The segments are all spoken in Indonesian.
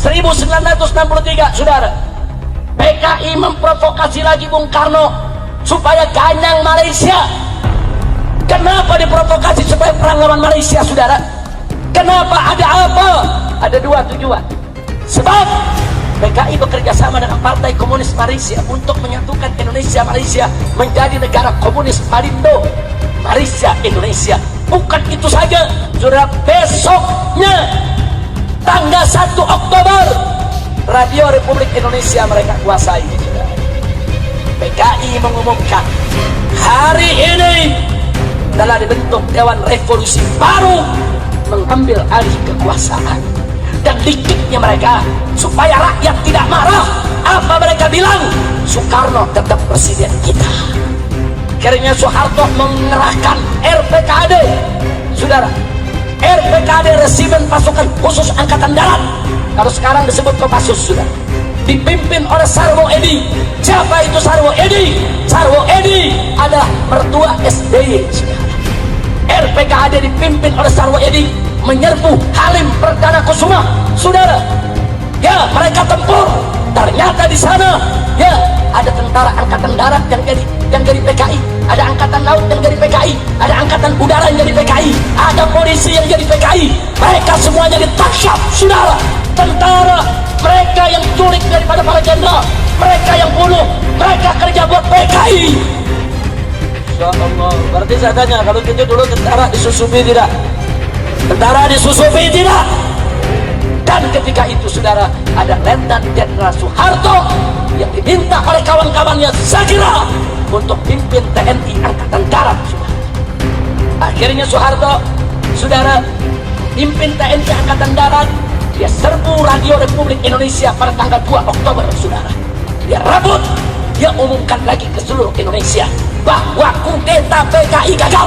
1963, saudara, PKI memprovokasi lagi Bung Karno supaya ganyang Malaysia. Kenapa diprovokasi supaya perang lawan Malaysia, saudara? Kenapa? Ada apa? Ada dua tujuan. Sebab PKI bekerja sama dengan Partai Komunis Malaysia untuk menyatukan Indonesia Malaysia menjadi negara komunis Palindo Malaysia Indonesia. Bukan itu saja, saudara, besoknya tanggal 1 Oktober Radio Republik Indonesia mereka kuasai. PKI mengumumkan hari ini telah dibentuk Dewan Revolusi baru mengambil alih kekuasaan. Dan dikiknya mereka supaya rakyat tidak marah. Apa mereka bilang? Soekarno tetap presiden kita. Akhirnya Soeharto mengerahkan RPKAD, saudara, RPKAD Resimen Pasukan Khusus Angkatan Darat, kalau sekarang disebut Kopassus, saudara, dipimpin oleh Sarwo Edi. Siapa itu Sarwo Edi? Sarwo Edi adalah mertua SBY, saudara. RPKAD dipimpin oleh Sarwo Edi menyerbu Halim Perdana Kusuma, saudara. Ya, mereka tempur. Ternyata di sana, ya, ada tentara angkatan darat yang jadi PKI, ada angkatan laut yang jadi PKI, ada angkatan udara yang jadi PKI, ada polisi yang jadi PKI. Mereka semuanya ditangkap, saudara. Tentara mereka yang culik daripada para jenderal, mereka yang bunuh, mereka kerja buat PKI. Insya Allah. Berarti saya tanya, kalau gitu dulu tentara disusupi tidak? Tentara disusupi tidak? Dan ketika itu, saudara, ada Letnan Jenderal Soeharto yang diminta oleh kawan-kawannya segera untuk pimpin TNI Angkatan Darat, saudara. Akhirnya Soeharto, saudara, pimpin TNI Angkatan Darat. Dia serbu Radio Republik Indonesia pada tanggal 2 Oktober, saudara. Dia rebut, dia umumkan lagi ke seluruh Indonesia bahwa kudeta PKI gagal.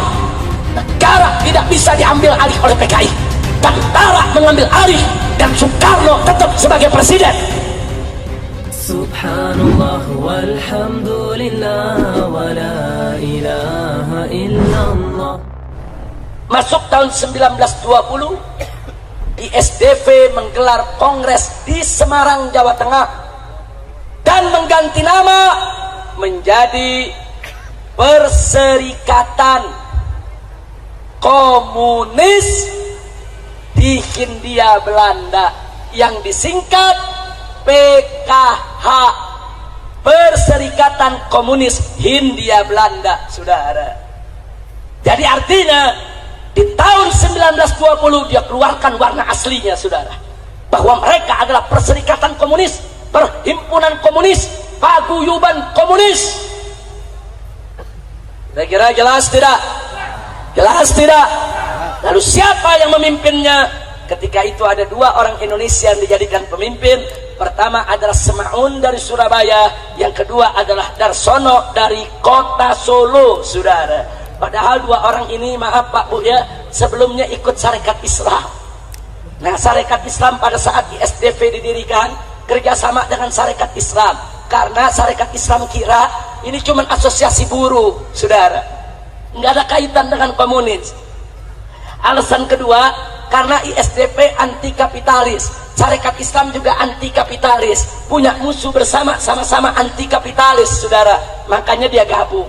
Negara tidak bisa diambil alih oleh PKI. Tentara mengambil alih dan Soekarno tetap sebagai presiden. Subhanallah walhamdulillah wa la ilaha illallah. Masuk tahun 1920, ISDV menggelar kongres di Semarang, Jawa Tengah dan mengganti nama menjadi Perserikatan Komunis di Hindia Belanda yang disingkat PKH, Perserikatan Komunis Hindia Belanda, saudara. Jadi artinya di tahun 1920 dia keluarkan warna aslinya, saudara, bahwa mereka adalah Perserikatan Komunis, Perhimpunan Komunis, Paguyuban Komunis. Kira-kira jelas tidak? Jelas tidak? Lalu siapa yang memimpinnya? Ketika itu ada dua orang Indonesia yang dijadikan pemimpin. Pertama adalah Semaun dari Surabaya, yang kedua adalah Darsono dari kota Solo, saudara. Padahal dua orang ini, maaf Pak Bu ya, sebelumnya ikut Sarekat Islam. Nah, Sarekat Islam pada saat ISDV didirikan kerjasama dengan Sarekat Islam, karena Sarekat Islam kira ini cuma asosiasi buruh, saudara, nggak ada kaitan dengan komunis. Alasan kedua, karena ISDP anti kapitalis, Sarekat Islam juga anti kapitalis, punya musuh bersama, sama-sama anti kapitalis, saudara, makanya dia gabung.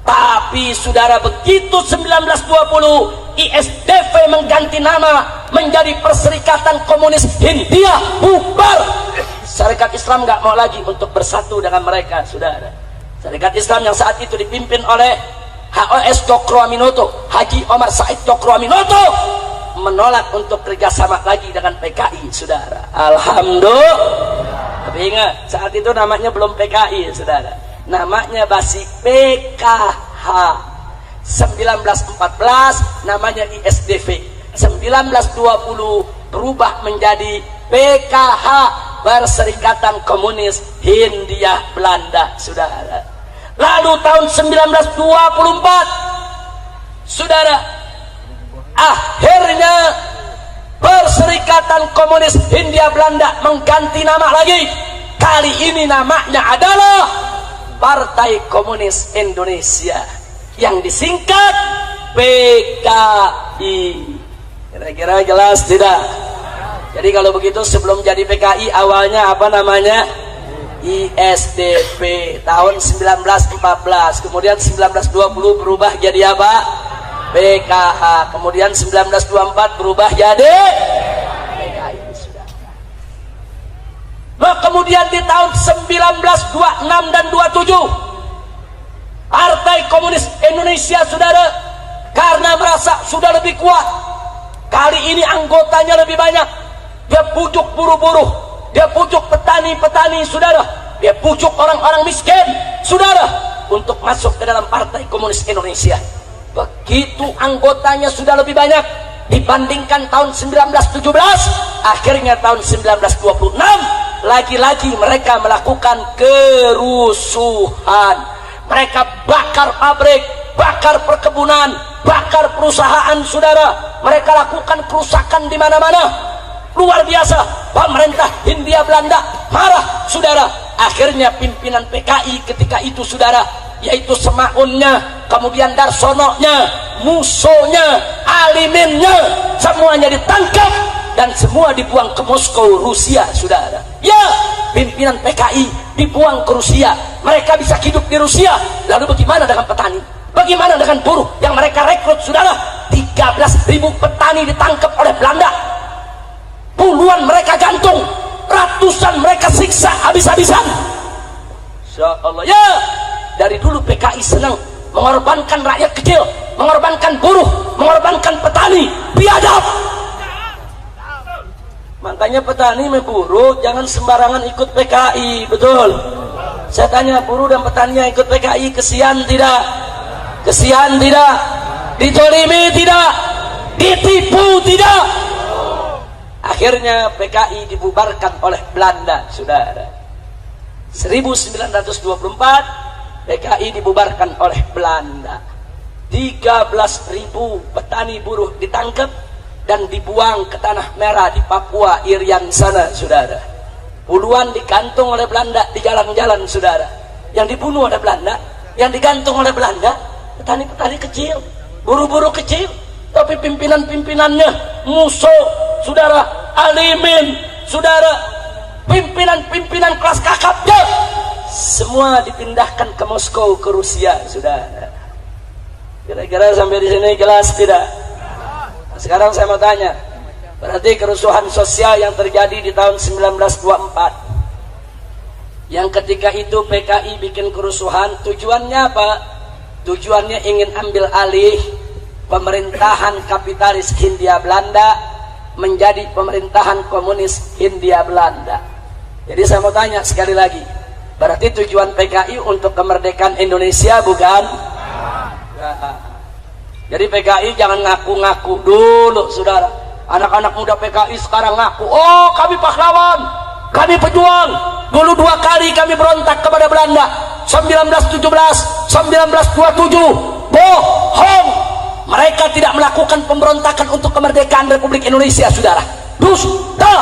Tapi saudara, begitu 1920 ISDV mengganti nama menjadi Perserikatan Komunis Hindia, bubar. Sarekat Islam nggak mau lagi untuk bersatu dengan mereka, saudara. Sarekat Islam yang saat itu dipimpin oleh HOS Cokroaminoto, Haji Omar Said Cokroaminoto, menolak untuk kerjasama lagi dengan PKI, saudara. Alhamdulillah. Tapi ingat, saat itu namanya belum PKI, saudara. Namanya masih PKH. 1914 namanya ISDV. 1920 berubah menjadi PKH, Perserikatan Komunis Hindia Belanda, saudara. Lalu tahun 1924, saudara, akhirnya Perserikatan Komunis Hindia Belanda mengganti nama lagi. Kali ini namanya adalah Partai Komunis Indonesia, yang disingkat PKI. Kira-kira jelas tidak? Jadi kalau begitu sebelum jadi PKI awalnya apa namanya? ISDP tahun 1914, kemudian 1920 berubah jadi apa? PKH, kemudian 1924 berubah jadi PKI. Sudah. Nah, kemudian di tahun 1926 dan 27 Partai Komunis Indonesia, saudara, karena merasa sudah lebih kuat, kali ini anggotanya lebih banyak, dia pujuk buruh-buruh, dia pujuk petani-petani, saudara, dia pujuk orang-orang miskin, saudara, untuk masuk ke dalam Partai Komunis Indonesia. Begitu anggotanya sudah lebih banyak dibandingkan tahun 1917, akhirnya tahun 1926 lagi-lagi mereka melakukan kerusuhan. Mereka bakar pabrik, bakar perkebunan, bakar perusahaan, saudara. Mereka lakukan kerusakan di mana-mana. Luar biasa. Pemerintah Hindia Belanda marah, saudara. Akhirnya pimpinan PKI ketika itu, saudara, yaitu Semaunnya, kemudian Darsononya, Musonya, Aliminnya, semuanya ditangkap dan semua dibuang ke Moskow, Rusia, saudara. Ya, pimpinan PKI dibuang ke Rusia. Mereka bisa hidup di Rusia. Lalu bagaimana dengan petani? Bagaimana dengan buruh yang mereka rekrut, saudara? 13.000 petani ditangkap oleh Belanda. Puluhan mereka gantung, ratusan mereka siksa habis-habisan. Insya Allah. Ya, dari dulu PKI senang mengorbankan rakyat kecil, mengorbankan buruh, mengorbankan petani. Biadab. Makanya petani sama buruh jangan sembarangan ikut PKI, betul? Saya tanya, buruh dan petani yang ikut PKI kesian tidak? Kesian tidak? Ditolimi tidak? Ditipu tidak? Akhirnya PKI dibubarkan oleh Belanda, saudara. 1924 PKI dibubarkan oleh Belanda. 13.000 petani buruh ditangkap dan dibuang ke tanah merah di Papua Irian sana, saudara. Puluhan digantung oleh Belanda di jalan-jalan, saudara. Yang dibunuh oleh Belanda, yang digantung oleh Belanda, petani-petani kecil, buruh-buruh kecil, tapi pimpinan-pimpinannya Musso, saudara, Alimin, saudara, pimpinan-pimpinan kelas kakapnya semua dipindahkan ke Moskow, ke Rusia, saudara. Kira-kira sampai di sini jelas tidak? Sekarang saya mau tanya, berarti kerusuhan sosial yang terjadi di tahun 1924, yang ketika itu PKI bikin kerusuhan, tujuannya apa? Tujuannya ingin ambil alih pemerintahan kapitalis Hindia Belanda menjadi pemerintahan komunis Hindia Belanda. Jadi saya mau tanya sekali lagi, berarti tujuan PKI untuk kemerdekaan Indonesia, bukan? Jadi PKI jangan ngaku-ngaku dulu, saudara. Anak-anak muda PKI sekarang ngaku, oh kami pahlawan, kami pejuang. Dulu 2 kali kami berontak kepada Belanda, 1917, 1927. Bohong. Mereka tidak melakukan pemberontakan untuk kemerdekaan Republik Indonesia, saudara. Dusta.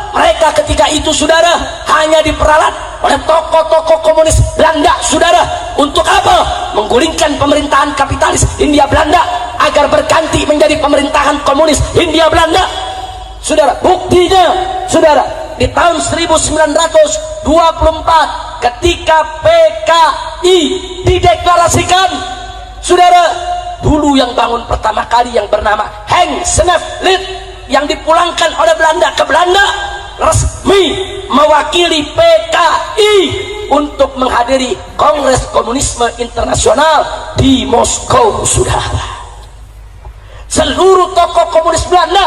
Mereka ketika itu, saudara, hanya diperalat oleh tokoh-tokoh komunis Belanda, saudara. Untuk apa? Menggulingkan pemerintahan kapitalis Hindia Belanda agar berganti menjadi pemerintahan komunis Hindia Belanda. Saudara, buktinya, saudara, di tahun 1924 ketika PKI dideklarasikan, saudara, dulu yang bangun pertama kali yang bernama Henk Snef Lid, yang dipulangkan oleh Belanda ke Belanda, resmi mewakili PKI untuk menghadiri Kongres Komunisme Internasional di Moskow, saudara. Seluruh tokoh komunis Belanda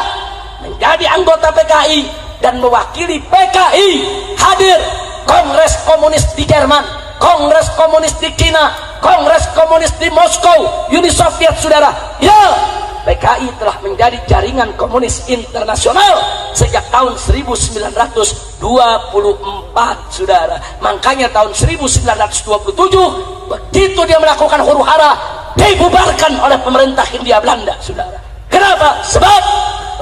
menjadi anggota PKI dan mewakili PKI hadir Kongres Komunis di Jerman, Kongres Komunis di China, Kongres Komunis di Moskow, Uni Soviet, saudara. Ya, PKI telah menjadi jaringan komunis internasional sejak tahun 1924, saudara. Makanya tahun 1927 begitu dia melakukan huru-hara, dibubarkan oleh pemerintah Hindia Belanda, saudara. Kenapa? Sebab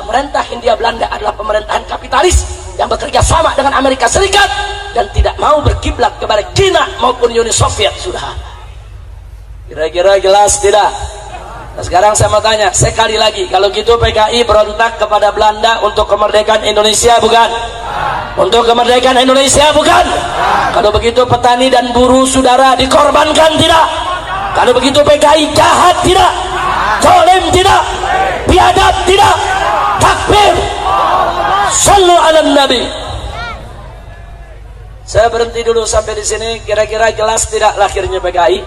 pemerintah Hindia Belanda adalah pemerintahan kapitalis yang bekerja sama dengan Amerika Serikat dan tidak mau berkiblat kepada China maupun Uni Soviet, saudara. Kira-kira jelas tidak? Nah, sekarang saya mau tanya sekali lagi, kalau gitu PKI berontak kepada Belanda untuk kemerdekaan Indonesia bukan? Untuk kemerdekaan Indonesia bukan? Kalau begitu petani dan buruh saudara dikorbankan tidak? Kalau begitu PKI jahat tidak? Zalim tidak? Biadab tidak? Takbir! Sallu ala Nabi. Saya berhenti dulu sampai di sini. Kira-kira jelas tidak lahirnya PKI?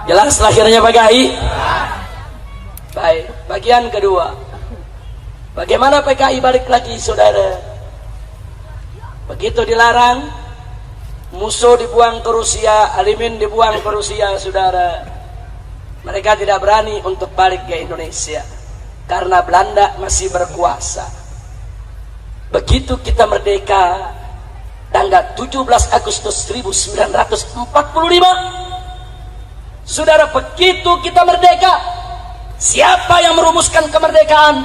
Jelas lahirnya PKI? Baik, bagian kedua. Bagaimana PKI balik lagi, saudara? Begitu dilarang, musuh dibuang ke Rusia, Alimin dibuang ke Rusia, saudara. Mereka tidak berani untuk balik ke Indonesia karena Belanda masih berkuasa. Begitu kita merdeka, tanggal 17 Agustus 1945, saudara, begitu kita merdeka, siapa yang merumuskan kemerdekaan?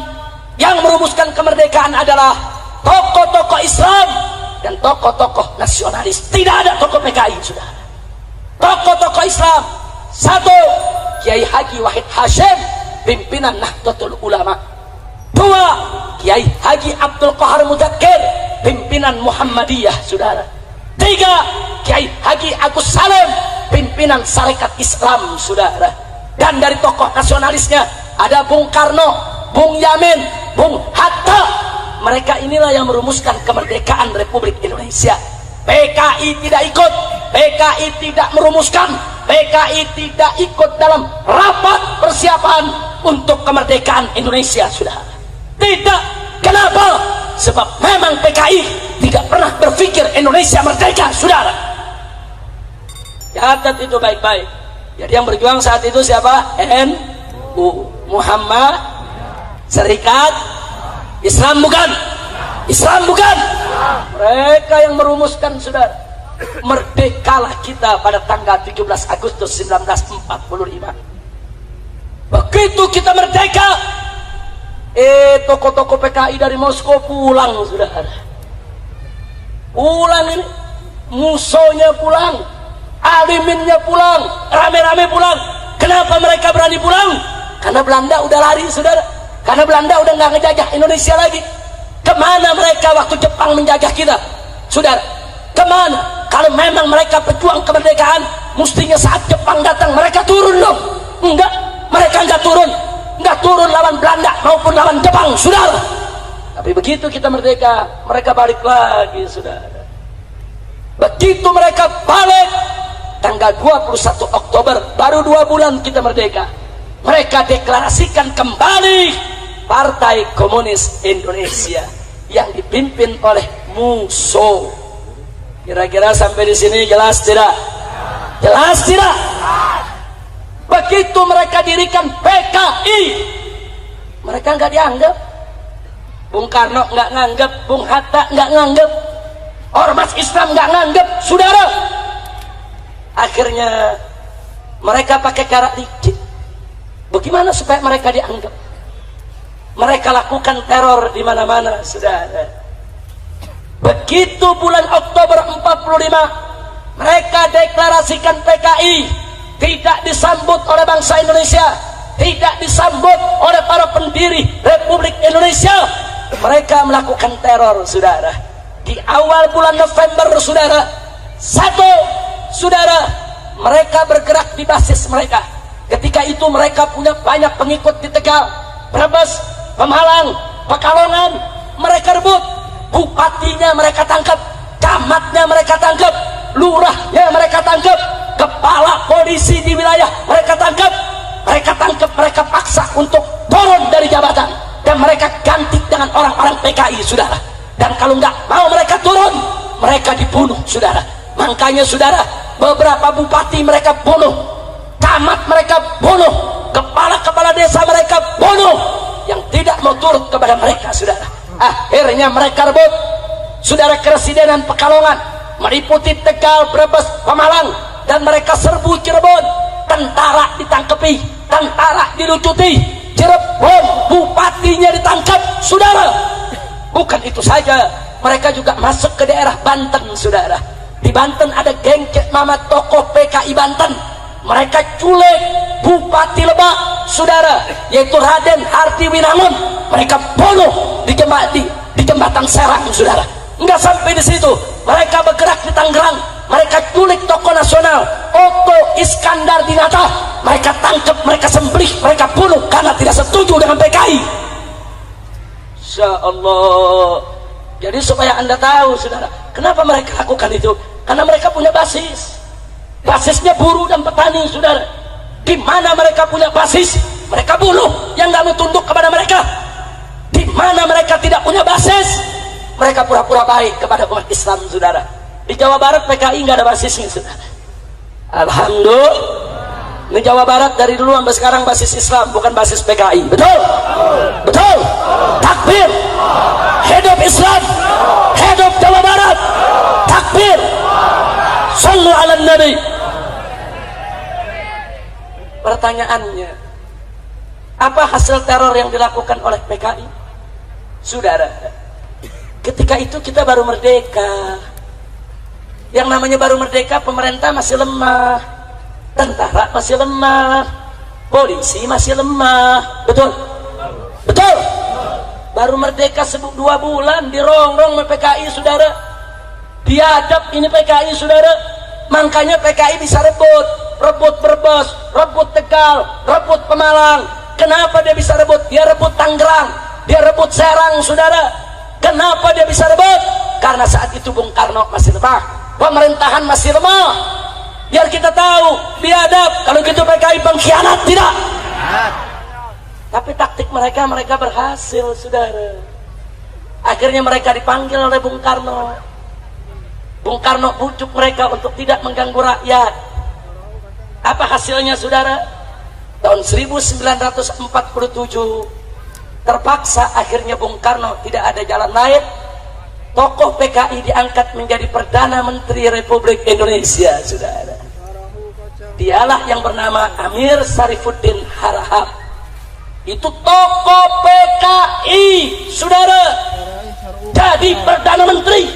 Yang merumuskan kemerdekaan adalah tokoh-tokoh Islam dan tokoh-tokoh nasionalis. Tidak ada tokoh PKI, saudara. Tokoh-tokoh Islam: satu, Kiai Haji Wahid Hashim, pimpinan Nahdlatul Ulama. Dua, Kiai Haji Abdul Qahar Mudzakkir, pimpinan Muhammadiyah, saudara. Tiga, Kiai Haji Agus Salim, pimpinan Sarekat Islam, saudara. Dan dari tokoh nasionalisnya ada Bung Karno, Bung Yamin, Bung Hatta. Mereka inilah yang merumuskan kemerdekaan Republik Indonesia. PKI tidak ikut, PKI tidak merumuskan, PKI tidak ikut dalam rapat persiapan untuk kemerdekaan Indonesia, saudara. Tidak. Kenapa? Sebab memang PKI tidak pernah berpikir Indonesia merdeka, saudara. Catat itu baik-baik. Jadi yang berjuang saat itu siapa? NU, Muhammad Serikat Islam bukan? Islam bukan? Mereka yang merumuskan, saudara. Merdekalah kita pada tanggal 17 Agustus 1945. Begitu kita merdeka, tokoh-tokoh PKI dari Moskow pulang, saudara. Pulang ini, musuhnya pulang, aliminnya pulang, rame-rame pulang. Kenapa mereka berani pulang? Karena Belanda udah lari, saudara. Karena Belanda udah nggak ngejajah Indonesia lagi. Kemana mereka waktu Jepang menjajah kita, saudara? Kemana? Kalau memang mereka pejuang kemerdekaan, mestinya saat Jepang datang mereka turun dong. Enggak, mereka nggak turun. Nggak turun lawan Belanda maupun lawan Jepang, saudara. Tapi begitu kita merdeka, mereka balik lagi, saudara. Begitu mereka balik tanggal 21 Oktober, baru 2 bulan kita merdeka, mereka deklarasikan kembali Partai Komunis Indonesia yang dipimpin oleh musuh. Kira-kira sampai di sini jelas tidak? Jelas tidak? Begitu mereka dirikan PKI, mereka nggak dianggap. Bung Karno nggak nganggap, Bung Hatta nggak nganggap, ormas Islam nggak nganggap, saudara. Akhirnya mereka pakai cara licik. Bagaimana supaya mereka dianggap? Mereka lakukan teror di mana-mana, saudara. Begitu bulan Oktober 45, mereka deklarasikan PKI, tidak disambut oleh bangsa Indonesia, tidak disambut oleh para pendiri Republik Indonesia. Mereka melakukan teror, saudara. Di awal bulan November, saudara, saudara, mereka bergerak di basis mereka. Ketika itu mereka punya banyak pengikut di Tegal, Brebes, Pemalang, Pekalongan. Mereka rebut. Bupatinya mereka tangkap, camatnya mereka tangkap, lurahnya mereka tangkap, kepala polisi di wilayah mereka tangkap. Mereka paksa untuk turun dari jabatan, dan mereka ganti dengan orang-orang PKI, saudara. Dan kalau nggak mau mereka turun, mereka dibunuh, saudara. Makanya, saudara, beberapa bupati mereka bunuh, camat mereka bunuh, kepala-kepala desa mereka bunuh, yang tidak mau turut kepada mereka, saudara. Akhirnya mereka rebut, saudara, Keresidenan Pekalongan, meliputi Tegal, Brebes, Pemalang, dan mereka serbu Cirebon. Tentara ditangkepi, tentara dilucuti, Cirebon bupatinya ditangkap, saudara. Bukan itu saja, mereka juga masuk ke daerah Banten, saudara. Di Banten ada geng Cek Mama, tokoh PKI Banten. mereka culik Bupati Lebak, saudara, yaitu Raden Hardiwinangun. Mereka bunuh di Jembatan Serang, saudara. Enggak sampai di situ, mereka bergerak di Tangerang, mereka culik tokoh nasional Otto Iskandar Dinata. Mereka tangkap, mereka sembelih, mereka bunuh karena tidak setuju dengan PKI. Insya Allah. Jadi supaya anda tahu, saudara, kenapa mereka lakukan itu? Karena mereka punya basisnya buruh dan petani, saudara. Di mana mereka punya basis, mereka bunuh yang nggak mau tunduk kepada mereka. Di mana mereka tidak punya basis, mereka pura-pura baik kepada umat Islam, saudara. Di Jawa Barat PKI nggak ada basisnya, saudara. Alhamdulillah. Ini Jawa Barat dari dulu sampai sekarang basis Islam, bukan basis PKI. Betul? Betul? Takbir! Hidup Islam! Hidup Jawa Barat! Takbir! Sallu ala Nabi. Pertanyaannya, apa hasil teror yang dilakukan oleh PKI? Saudara, ketika itu kita baru merdeka. Yang namanya baru merdeka, pemerintah masih lemah, tentara masih lemah, polisi masih lemah. Betul? Betul? Baru merdeka 2 bulan dirongrong sama PKI, saudara. Diadap ini PKI, saudara. Makanya PKI bisa rebut Brebes, rebut Tegal, rebut Pemalang. Kenapa dia bisa rebut? Dia rebut Tangerang, dia rebut Serang, saudara. Kenapa dia bisa rebut? Karena saat itu Bung Karno masih lemah, pemerintahan masih lemah. Biar kita tahu, biadab. Kalau gitu PKI pengkhianat, tidak. Tapi taktik mereka berhasil, saudara. Akhirnya mereka dipanggil oleh Bung Karno. Bung Karno bujuk mereka untuk tidak mengganggu rakyat. Apa hasilnya, saudara? Tahun 1947 terpaksa akhirnya Bung Karno tidak ada jalan lain. Tokoh PKI diangkat menjadi Perdana Menteri Republik Indonesia, saudara. Dialah yang bernama Amir Sarifuddin Harahap. Itu tokoh PKI, saudara, jadi Perdana Menteri.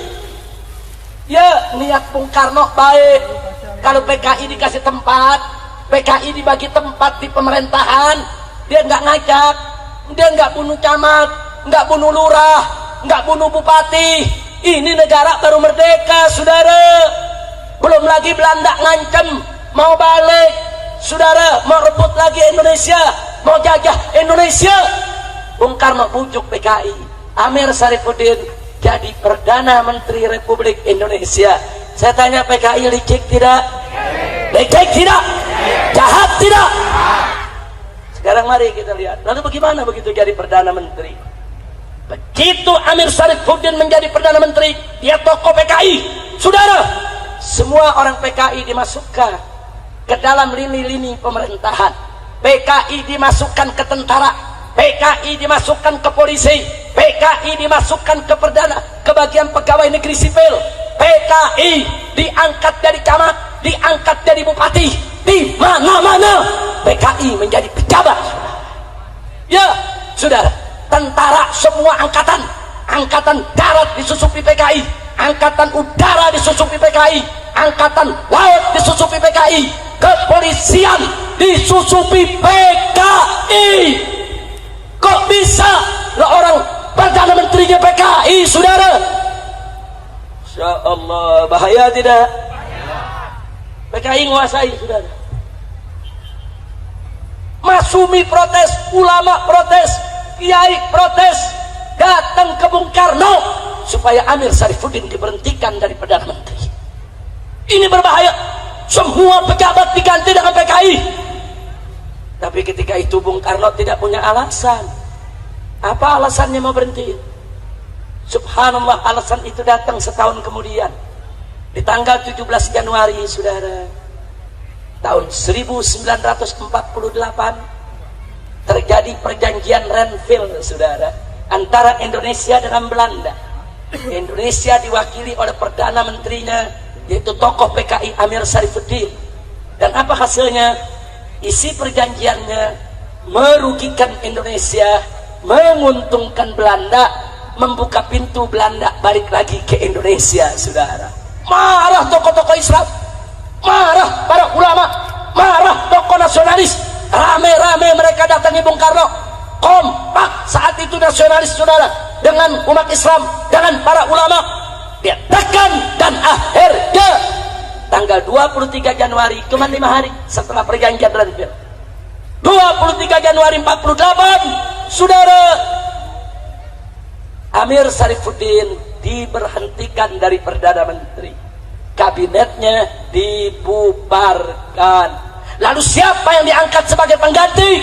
Ya, niat Bung Karno baik. Kalau PKI dikasih tempat, PKI dibagi tempat di pemerintahan, dia nggak ngajak, dia nggak bunuh camat, nggak bunuh lurah, nggak bunuh bupati. Ini negara baru merdeka, saudara. Belum lagi Belanda ngancem mau balik, saudara, mau rebut lagi Indonesia, mau jajah Indonesia. Bung Karno bujuk PKI, Amir Sarifuddin jadi Perdana Menteri Republik Indonesia. Saya tanya, PKI licik tidak? Licik tidak? Jahat tidak? Sekarang mari kita lihat, lalu bagaimana begitu jadi Perdana Menteri? Begitu Amir Sarifuddin menjadi Perdana Menteri, dia tokoh PKI, saudara. Semua orang PKI dimasukkan ke dalam lini-lini pemerintahan. PKI dimasukkan ke tentara, PKI dimasukkan ke polisi, PKI dimasukkan ke bagian pegawai negeri sipil. PKI diangkat dari camat, diangkat dari bupati, di mana-mana PKI menjadi pejabat. Ya, saudara, tentara semua angkatan darat disusupi PKI, angkatan udara disusupi PKI, angkatan laut disusupi PKI, kepolisian disusupi PKI. Kok bisa orang Perdana Menterinya PKI, saudara? Insya Allah, bahaya tidak? PKI nguasai, saudara. Masumi protes, ulama protes, kiai protes, datang ke Bung Karno supaya Amir Sarifuddin diberhentikan dari Perdana Menteri. Ini berbahaya. Semua pejabat diganti dengan PKI. Tapi ketika itu Bung Karno tidak punya alasan. Apa alasannya mau berhenti? Subhanallah, alasan itu datang setahun kemudian. Di tanggal 17 Januari, saudara, tahun 1948 terjadi perjanjian Renville, saudara, antara Indonesia dengan Belanda. Indonesia diwakili oleh Perdana Menterinya, yaitu tokoh PKI Amir Sarifuddin. Dan apa hasilnya? Isi perjanjiannya merugikan Indonesia, menguntungkan Belanda, membuka pintu Belanda balik lagi ke Indonesia, saudara. Marah tokoh-tokoh Islam, marah para ulama, marah tokoh nasionalis, rame-rame mereka datangi Bung Karno, kompak saat itu nasionalis saudara dengan umat Islam, dengan para ulama, dia tekan, dan akhirnya tanggal 23 Januari, cuma 5 hari setelah perjanjian Renville, 23 Januari 48, saudara, Amir Syarifuddin diberhentikan dari Perdana Menteri, kabinetnya dibubarkan. Lalu siapa yang diangkat sebagai pengganti?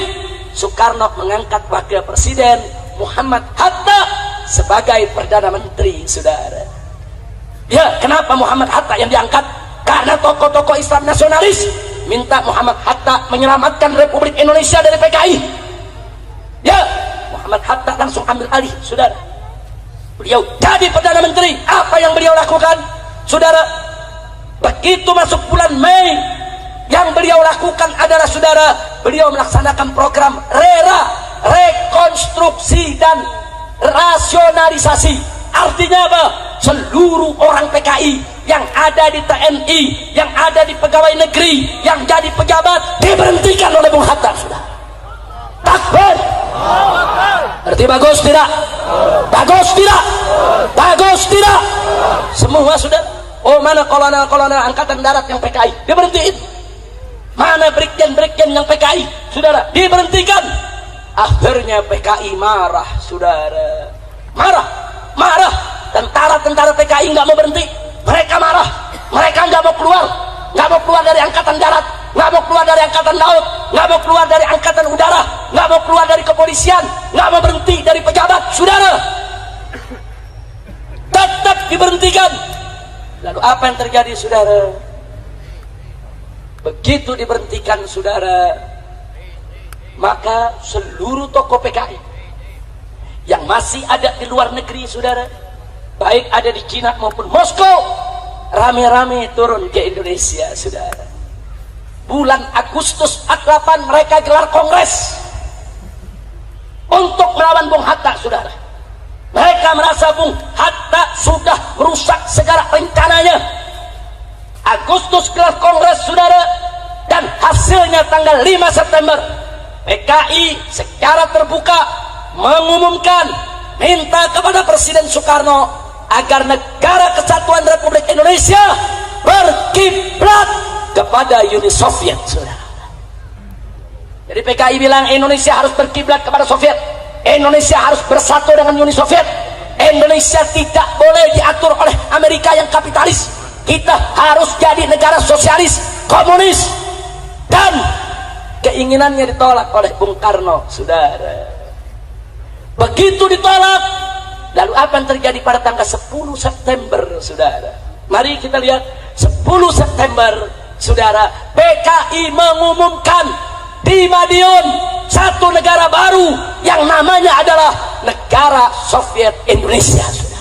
Soekarno mengangkat Wakil Presiden Muhammad Hatta sebagai Perdana Menteri, saudara. Ya, kenapa Muhammad Hatta yang diangkat? Karena tokoh-tokoh Islam nasionalis minta Muhammad Hatta menyelamatkan Republik Indonesia dari PKI. Ya, Muhammad Hatta langsung ambil alih, saudara. Beliau jadi Perdana Menteri. Apa yang beliau lakukan, saudara? Begitu masuk bulan Mei, yang beliau lakukan adalah, saudara, beliau melaksanakan program RERA, rekonstruksi dan rasionalisasi. Artinya apa? Seluruh orang PKI yang ada di TNI, yang ada di pegawai negeri, yang jadi pejabat diberhentikan oleh Bung Hatta, saudara. Takbir. Berarti bagus tidak? Bagus tidak? Bagus tidak? Semua sudah. Oh, mana kolonel-kolonel angkatan darat yang PKI diberhentiin? Mana brigjen-brigjen yang PKI, saudara, diberhentikan? Akhirnya PKI marah, saudara. Marah. Tentara-tentara PKI nggak mau berhenti. Mereka marah. Mereka nggak mau keluar dari angkatan darat, nggak mau keluar dari angkatan laut, nggak mau keluar dari angkatan udara, nggak mau keluar dari kepolisian, nggak mau berhenti dari pejabat, saudara. Tetap diberhentikan. Lalu apa yang terjadi, saudara? Begitu diberhentikan, saudara, maka seluruh tokoh PKI yang masih ada di luar negeri, saudara, baik ada di Cina maupun Moskow, rame-rame turun ke Indonesia, saudara. Bulan Agustus 48 mereka gelar kongres untuk melawan Bung Hatta, saudara. Mereka merasa Bung Hatta sudah merusak segala rencananya. Agustus gelar kongres, saudara, dan hasilnya tanggal 5 September PKI secara terbuka mengumumkan, minta kepada Presiden Soekarno agar negara kesatuan Republik Indonesia berkiblat kepada Uni Soviet, saudara. Jadi PKI bilang Indonesia harus berkiblat kepada Soviet, Indonesia harus bersatu dengan Uni Soviet, Indonesia tidak boleh diatur oleh Amerika yang kapitalis, kita harus jadi negara sosialis, komunis. Dan keinginannya ditolak oleh Bung Karno, saudara. Begitu ditolak, lalu apa yang terjadi pada tanggal 10 September, saudara? Mari kita lihat 10 September, saudara, PKI mengumumkan di Madiun satu negara baru yang namanya adalah Negara Soviet Indonesia, saudara.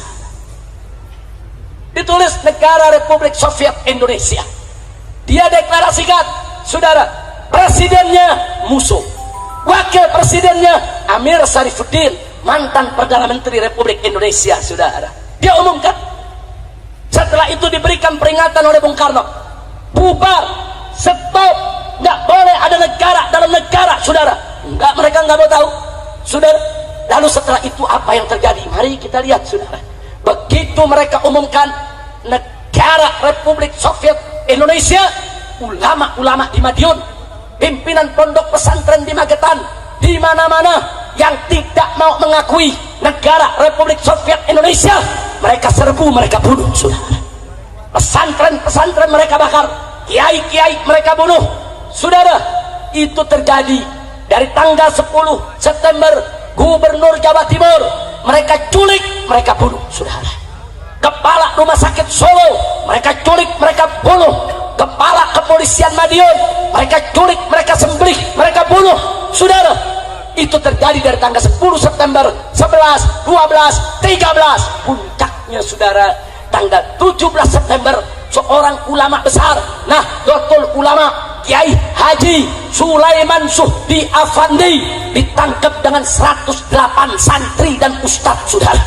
Ditulis Negara Republik Soviet Indonesia. Dia deklarasikan, saudara, presidennya Musuh, wakil presidennya Amir Syarifuddin, mantan Perdana Menteri Republik Indonesia, saudara. Dia umumkan. Setelah itu diberikan peringatan oleh Bung Karno, bubar, stop, nggak boleh ada negara dalam negara, saudara. Nggak, mereka nggak mau tahu, saudara. Lalu setelah itu apa yang terjadi? Mari kita lihat, saudara. Begitu mereka umumkan Negara Republik Soviet Indonesia, ulama-ulama di Madiun, pimpinan pondok pesantren di Magetan, di mana-mana yang tidak mau mengakui Negara Republik Soviet Indonesia, mereka serbu, mereka bunuh, saudara. Pesantren-pesantren mereka bakar, kiai-kiai mereka bunuh, saudara. Itu terjadi dari tanggal 10 September. Gubernur Jawa Timur mereka culik, mereka bunuh, saudara. Kepala Rumah Sakit Solo mereka culik, mereka bunuh. Kepala Kepolisian Madiun mereka culik, mereka sembelih, mereka bunuh, saudara. Itu terjadi dari tanggal 10 September, 11, 12, 13. Puncaknya, saudara, tanggal 17 September seorang ulama besar, Nahdlatul Ulama, Kiai Haji Sulaiman Suhdi Afandi, ditangkap dengan 108 santri dan ustadz, saudara.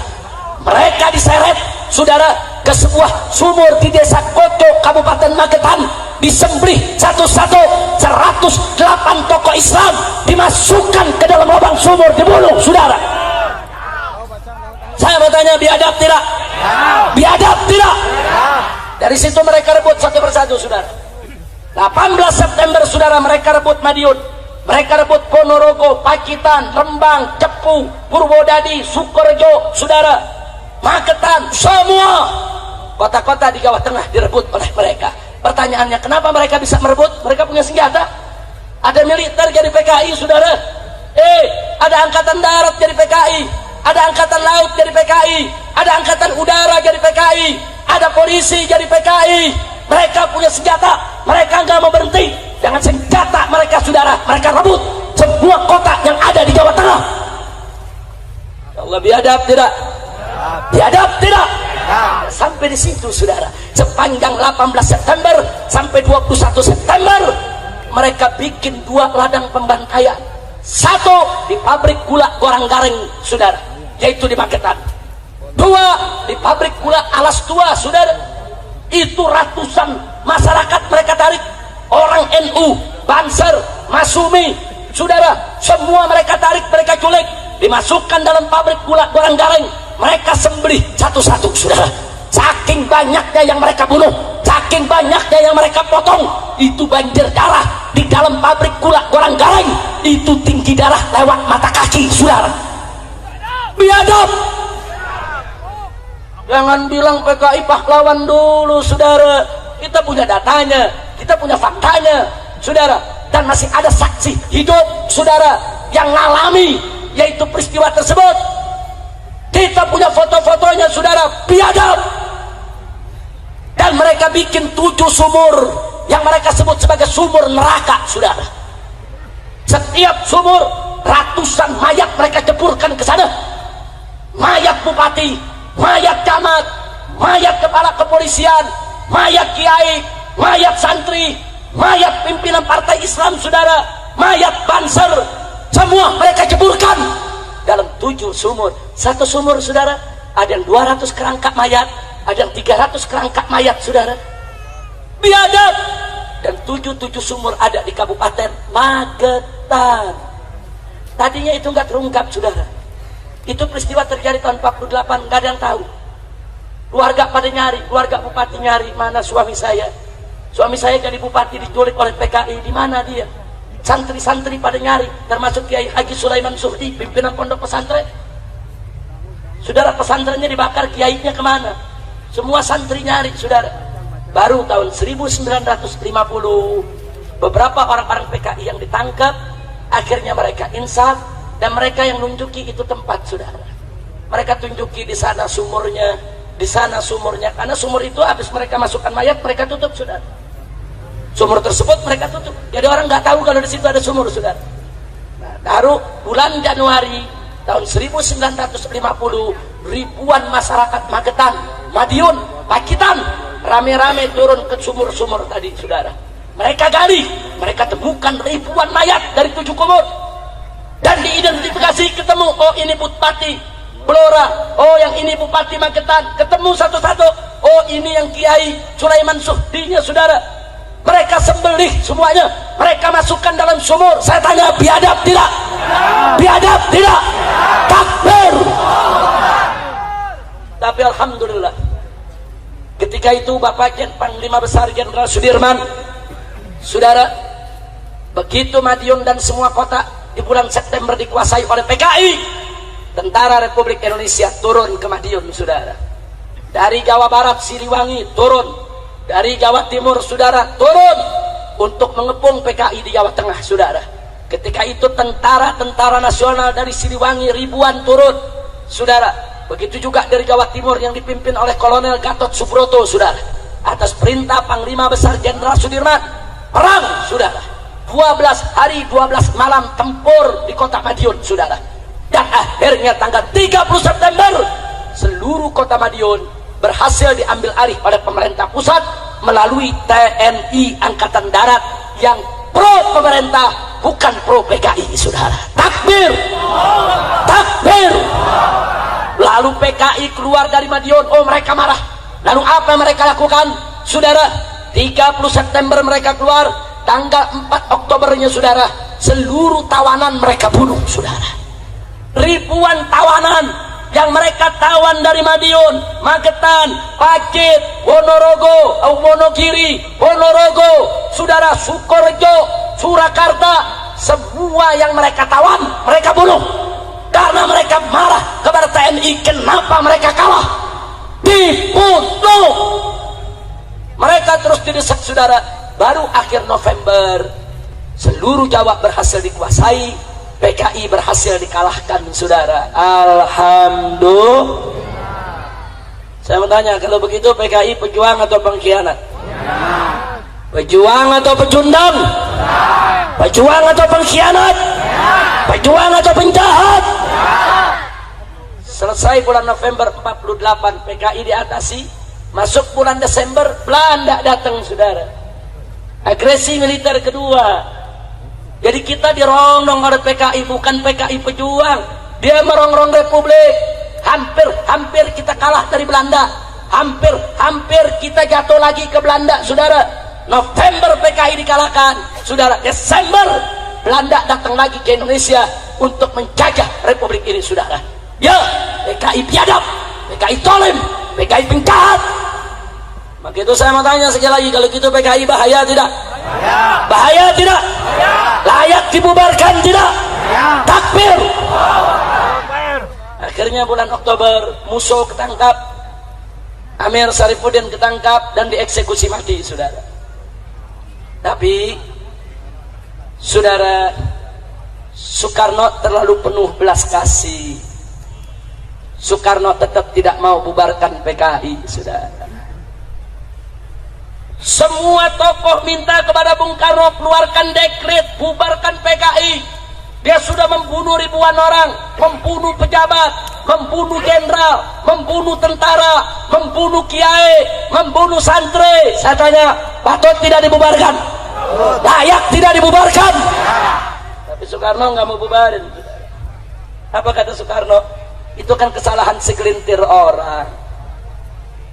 Mereka diseret, saudara, ke sebuah sumur di desa Koto, Kabupaten Magetan, disembelih satu-satu. 108 tokoh Islam dimasukkan ke dalam lubang sumur, dibunuh, saudara. Saya mau tanya, biadab tidak? Biadab tidak? Dari situ mereka rebut satu persatu, saudara. 18 September, saudara, mereka rebut Madiun, mereka rebut Ponorogo, Pacitan, Rembang, Cepu, Purwodadi, Sukorejo, saudara, Magetan, semua kota-kota di Jawa Tengah direbut oleh mereka. Pertanyaannya, kenapa mereka bisa merebut? Mereka punya senjata, ada militer jadi PKI, saudara. Ada angkatan darat jadi PKI, ada angkatan laut jadi PKI, ada angkatan udara jadi PKI, ada polisi jadi PKI. Mereka punya senjata, mereka nggak mau berhenti dengan senjata mereka, saudara. Mereka rebut semua kota yang ada di Jawa Tengah. Ya Allah, biadab tidak? Biadab tidak? Sampai di situ, saudara. Sepanjang 18 September sampai 21 September mereka bikin 2 ladang pembantaian. Satu di pabrik gula Gorang-Gareng, saudara, yaitu di Magetan. 2 di pabrik gula Alas Tua, saudara. Itu ratusan masyarakat mereka tarik, orang NU, Banser, Masumi, saudara, semua mereka tarik, mereka culik, dimasukkan dalam pabrik gula Gorang-Gareng. Mereka sembelih satu-satu, saudara. Saking banyaknya yang mereka bunuh, saking banyaknya yang mereka potong, itu banjir darah di dalam pabrik gula Gorang-Gareng. Itu tinggi darah lewat mata kaki, saudara. Biadab. Jangan bilang PKI pahlawan dulu, saudara. Kita punya datanya, kita punya faktanya, saudara. Dan masih ada saksi hidup, saudara, yang ngalami yaitu peristiwa tersebut. Kita punya foto-fotonya, saudara. Biadab. Dan mereka bikin 7 sumur yang mereka sebut sebagai sumur neraka, saudara. Setiap sumur ratusan mayat mereka ceburkan ke sana. Mayat bupati, mayat camat, mayat kepala kepolisian, mayat kiai, mayat santri, mayat pimpinan partai Islam, saudara, mayat Banser, semua mereka ceburkan dalam 7 sumur. Satu sumur, saudara, ada yang 200 kerangka mayat, ada yang 300 kerangka mayat, saudara. Biadab. Dan 7 sumur ada di Kabupaten Magetan. Tadinya itu nggak terungkap, saudara. Itu peristiwa terjadi tahun 48, nggak ada yang tahu. Keluarga pada nyari, keluarga bupati nyari, mana suami saya? Suami saya jadi bupati diculik oleh PKI, di mana dia? Santri-santri pada nyari, termasuk Kiai Haji Sulaiman Suhdi, pimpinan pondok pesantren. Saudara, pesantrennya dibakar, kiainya kemana? Semua santri nyari, saudara. Baru tahun 1950 beberapa orang-orang PKI yang ditangkap, akhirnya mereka insaf. Dan mereka yang nunjuki itu tempat, saudara. Mereka tunjuki di sana sumurnya, di sana sumurnya. Karena sumur itu habis mereka masukkan mayat, mereka tutup, saudara. Sumur tersebut mereka tutup. Jadi orang nggak tahu kalau di situ ada sumur, saudara. Nah, baru bulan Januari tahun 1950 ribuan masyarakat Magetan, Madiun, Pacitan rame-rame turun ke sumur-sumur tadi, saudara. Mereka gali, mereka temukan ribuan mayat dari 7 kubur. Dan diidentifikasi, ketemu, oh ini Bupati Blora, oh yang ini Bupati Magetan, ketemu satu-satu, oh ini yang Kiai Sulaiman Suhdinya, saudara. Mereka sembelih semuanya, mereka masukkan dalam sumur. Saya tanya, biadab tidak? Biadab tidak? Takbir. Tapi alhamdulillah, ketika itu Bapak Panglima Besar Jenderal Sudirman, saudara, begitu Madiun dan semua kota di bulan September dikuasai oleh PKI, Tentara Republik Indonesia turun ke Madiun, saudara. Dari Jawa Barat, Siliwangi turun, dari Jawa Timur, saudara, turun untuk mengepung PKI di Jawa Tengah, saudara. Ketika itu tentara nasional dari Siliwangi ribuan turun, saudara. Begitu juga dari Jawa Timur yang dipimpin oleh Kolonel Gatot Subroto, saudara. Atas perintah Panglima Besar Jenderal Sudirman, perang, saudara. 12 hari 12 malam tempur di kota Madiun, saudara. Dan akhirnya tanggal 30 September seluruh kota Madiun berhasil diambil alih oleh pemerintah pusat melalui TNI Angkatan Darat yang pro pemerintah, bukan pro PKI, saudara. Takbir. Takbir. Lalu PKI keluar dari Madiun, oh mereka marah. Lalu apa yang mereka lakukan? Saudara, 30 September mereka keluar, tanggal 4 Oktobernya saudara, seluruh tawanan mereka bunuh saudara. Ribuan tawanan yang mereka tawan dari Madiun, Magetan, Pacet, Wonorogo, Wonogiri, Ponorogo, saudara, Sukorejo, Surakarta, semua yang mereka tawan mereka bunuh karena mereka marah kepada TNI. Kenapa mereka kalah? Dibunuh. Mereka terus didesak saudara. Baru akhir November seluruh Jawa berhasil dikuasai, PKI berhasil dikalahkan saudara. Alhamdulillah. Saya mau tanya, kalau begitu PKI pejuang atau pengkhianat? Pejuang atau pecundang? Pejuang atau pengkhianat? Pejuang atau penjahat? Selesai bulan November 48 PKI diatasi. Masuk bulan Desember Belanda datang saudara. Agresi militer kedua. Jadi kita dirondong oleh PKI, bukan PKI pejuang. Dia merongrong Republik. Hampir kita kalah dari Belanda. Hampir kita jatuh lagi ke Belanda saudara. November PKI dikalahkan saudara. Desember Belanda datang lagi ke Indonesia untuk menjajah Republik ini saudara. Ya, PKI biadab, PKI tolim, PKI penjahat. Maka itu saya mau tanya sekali lagi, kalau gitu PKI bahaya tidak? Bahaya tidak? Layak dibubarkan tidak? Takbir. Akhirnya bulan Oktober Musso ketangkap, Amir Syarifuddin ketangkap dan dieksekusi mati saudara. Tapi saudara, Soekarno terlalu penuh belas kasih. Soekarno tetap tidak mau bubarkan PKI saudara. Semua tokoh minta kepada Bung Karno keluarkan dekret bubarkan PKI. Dia sudah membunuh ribuan orang, membunuh pejabat, membunuh jenderal, membunuh tentara, membunuh kiai, membunuh santri. Saya tanya, patut tidak dibubarkan? Layak tidak dibubarkan? Tapi Soekarno nggak mau bubarin. Apa kata Soekarno? Itu kan kesalahan segelintir orang.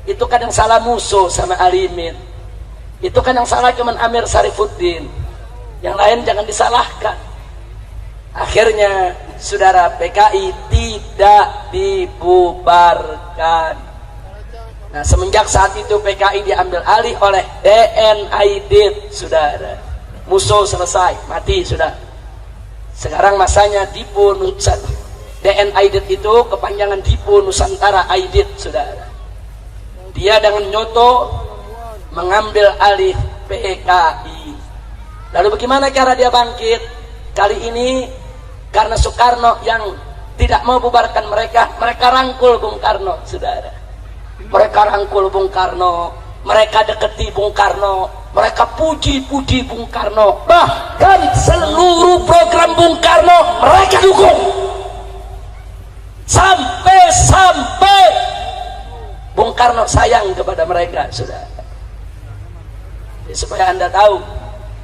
Itu kan yang salah Musso sama Alimin. Itu kan yang salah cuman Amir Syarifuddin. Yang lain jangan disalahkan. Akhirnya saudara, PKI tidak dibubarkan. Nah, semenjak saat itu PKI diambil alih oleh DNAID saudara. Musso selesai, mati sudah. Sekarang masanya Dipo Nusantara. DNAID itu kepanjangan Dipo Nusantara Aidit saudara. Dia dengan nyoto mengambil alih PKI. Lalu bagaimana cara dia bangkit? Kali ini karena Soekarno yang tidak mau bubarkan mereka rangkul Bung Karno saudara. Mereka rangkul Bung Karno, mereka deketi Bung Karno, mereka puji-puji Bung Karno, bahkan seluruh program Bung Karno mereka dukung. Sampai Bung Karno sayang kepada mereka saudara. Jadi, supaya anda tahu,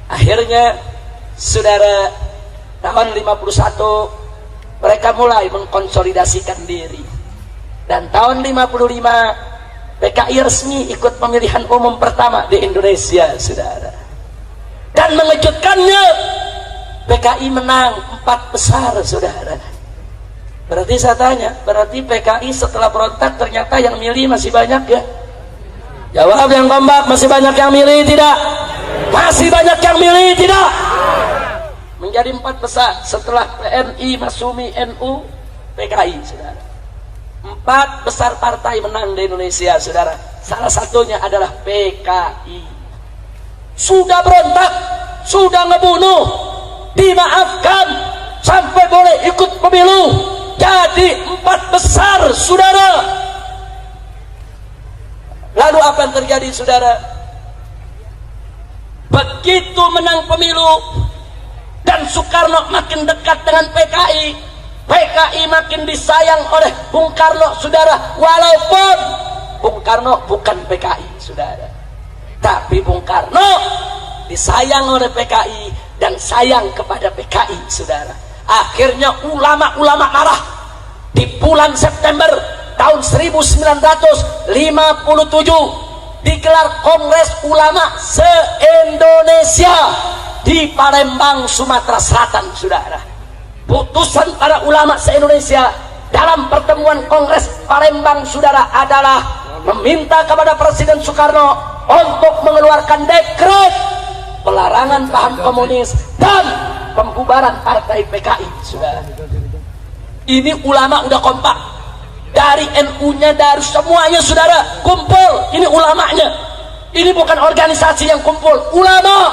akhirnya saudara, tahun 51 mereka mulai mengkonsolidasikan diri, dan tahun 55 PKI resmi ikut pemilihan umum pertama di Indonesia saudara. Dan mengejutkannya, PKI menang 4 besar saudara. Berarti saya tanya, berarti PKI setelah berontak ternyata yang milih masih banyak ya? Jawab yang kompak, masih banyak yang milih tidak? Masih banyak yang milih tidak? Menjadi 4 besar setelah PNI, Masumi, NU, PKI saudara. 4 besar partai menang di Indonesia saudara. Salah satunya adalah PKI. Sudah berontak, sudah ngebunuh, dimaafkan sampai boleh ikut pemilu, jadi 4 besar saudara. Lalu apa yang terjadi saudara? Begitu menang pemilu dan Soekarno makin dekat dengan PKI, PKI makin disayang oleh Bung Karno saudara. Walaupun Bung Karno bukan PKI saudara, tapi Bung Karno disayang oleh PKI dan sayang kepada PKI saudara. Akhirnya ulama-ulama marah. Di bulan September tahun 1957 digelar Kongres Ulama se-Indonesia di Palembang, Sumatera Selatan, saudara. Putusan para ulama se-Indonesia dalam pertemuan Kongres Palembang, saudara, adalah meminta kepada Presiden Soekarno untuk mengeluarkan dekret pelarangan paham komunis dan pembubaran partai PKI, saudara. Ini ulama udah kompak, dari NU-nya, dari semuanya, saudara, kumpul. Ini ulamanya, ini bukan organisasi yang kumpul, ulama.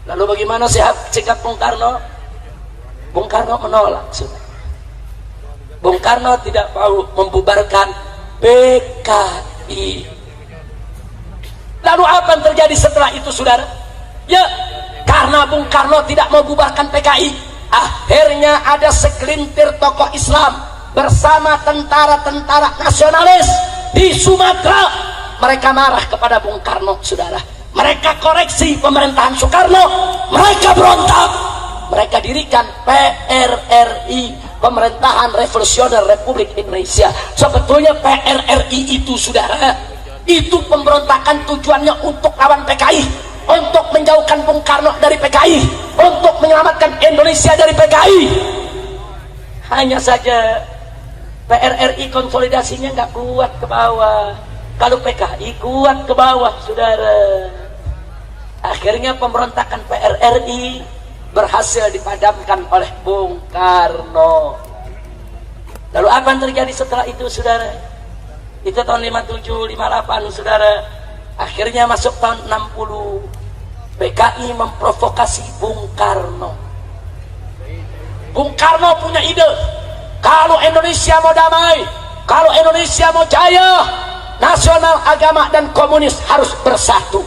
Lalu bagaimana sikap Bung Karno? Bung Karno menolak, saudara. Bung Karno tidak mau membubarkan PKI. Lalu apa yang terjadi setelah itu, saudara? Ya, karena Bung Karno tidak mau bubarkan PKI, akhirnya ada segelintir tokoh Islam bersama tentara-tentara nasionalis di Sumatera. Mereka marah kepada Bung Karno, saudara. Mereka koreksi pemerintahan Soekarno, mereka berontak, mereka dirikan PRRI, Pemerintahan Revolusioner Republik Indonesia. Sebetulnya PRRI itu, saudara, itu pemberontakan tujuannya untuk lawan PKI, untuk menjauhkan Bung Karno dari PKI, untuk menyelamatkan Indonesia dari PKI. Hanya saja PRRI konsolidasinya nggak kuat ke bawah. Kalau PKI kuat ke bawah, saudara. Akhirnya pemberontakan PRRI berhasil dipadamkan oleh Bung Karno. Lalu apa yang terjadi setelah itu, saudara? Itu tahun 57, 58, saudara. Akhirnya masuk tahun 60, PKI memprovokasi Bung Karno. Bung Karno punya ide, kalau Indonesia mau damai, kalau Indonesia mau jaya, nasional, agama, dan komunis harus bersatu.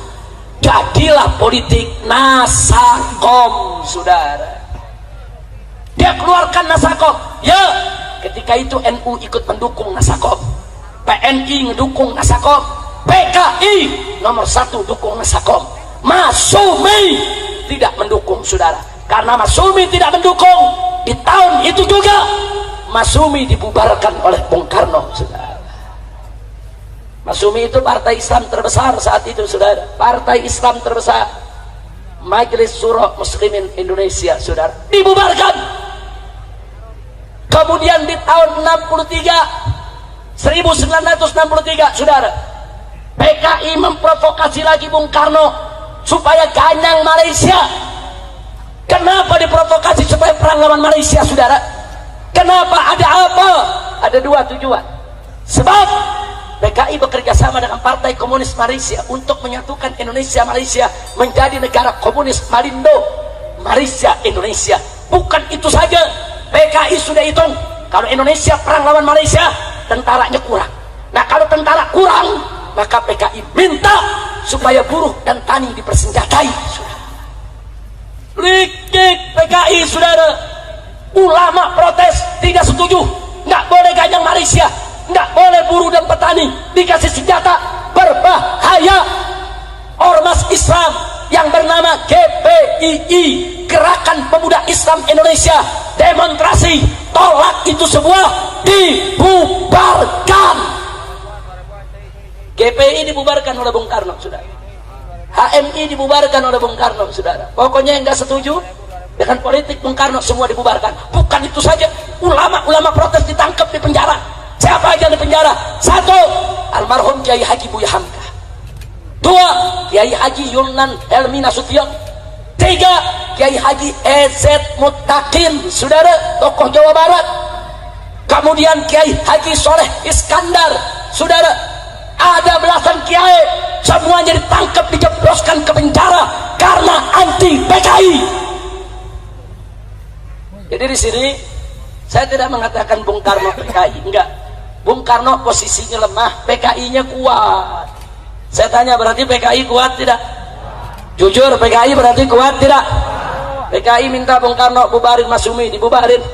Jadilah politik Nasakom, saudara. Dia keluarkan Nasakom. Ya, ketika itu NU ikut mendukung Nasakom, PNI mendukung Nasakom, PKI nomor 1 dukung Nasakom. Masumi tidak mendukung, saudara. Karena Masumi tidak mendukung, di tahun itu juga Masumi dibubarkan oleh Bung Karno, saudara. Masumi itu partai Islam terbesar saat itu, saudara. Partai Islam terbesar, Majelis Syuro Muslimin Indonesia, saudara, dibubarkan. Kemudian di tahun 1963, saudara, PKI memprovokasi lagi Bung Karno supaya ganyang Malaysia. Kenapa diprovokasi supaya perang lawan Malaysia, saudara? Kenapa? Ada apa? Ada dua tujuan. Sebab PKI bekerja sama dengan Partai Komunis Malaysia untuk menyatukan Indonesia Malaysia menjadi negara komunis Malindo, Malaysia Indonesia. Bukan itu saja, PKI sudah hitung kalau Indonesia perang lawan Malaysia, tentaranya kurang. Nah, kalau tentara kurang, maka PKI minta supaya buruh dan tani dipersenjatai, saudara. Likik PKI, saudara. Ulama protes, tidak setuju, nggak boleh ganyang Malaysia, nggak boleh buruh dan petani dikasih senjata, berbahaya. Ormas Islam yang bernama GPII, Gerakan Pemuda Islam Indonesia, demonstrasi tolak itu semua, dibubarkan. GPI dibubarkan oleh Bung Karno, saudara. HMI dibubarkan oleh Bung Karno, saudara. Pokoknya yang nggak setuju dengan politik Bung Karno semua dibubarkan. Bukan itu saja, ulama-ulama protes ditangkap, di penjara. Siapa aja di penjara? 1, almarhum Kiai Haji Buya Hamka. 2, Kiai Haji Yunan Helmi Nasution. 3, Kiai Haji EZ Mutakin, saudara, tokoh Jawa Barat. Kemudian Kiai Haji Soleh Iskandar, saudara. Ada belasan kiai, semuanya ditangkap, dijebloskan ke penjara karena anti PKI. Jadi di sini saya tidak mengatakan Bung Karno PKI, enggak. Bung Karno posisinya lemah, PKI-nya kuat. Saya tanya, berarti PKI kuat tidak? Jujur, PKI berarti kuat tidak? PKI minta Bung Karno bubarin Masumi, dibubarin.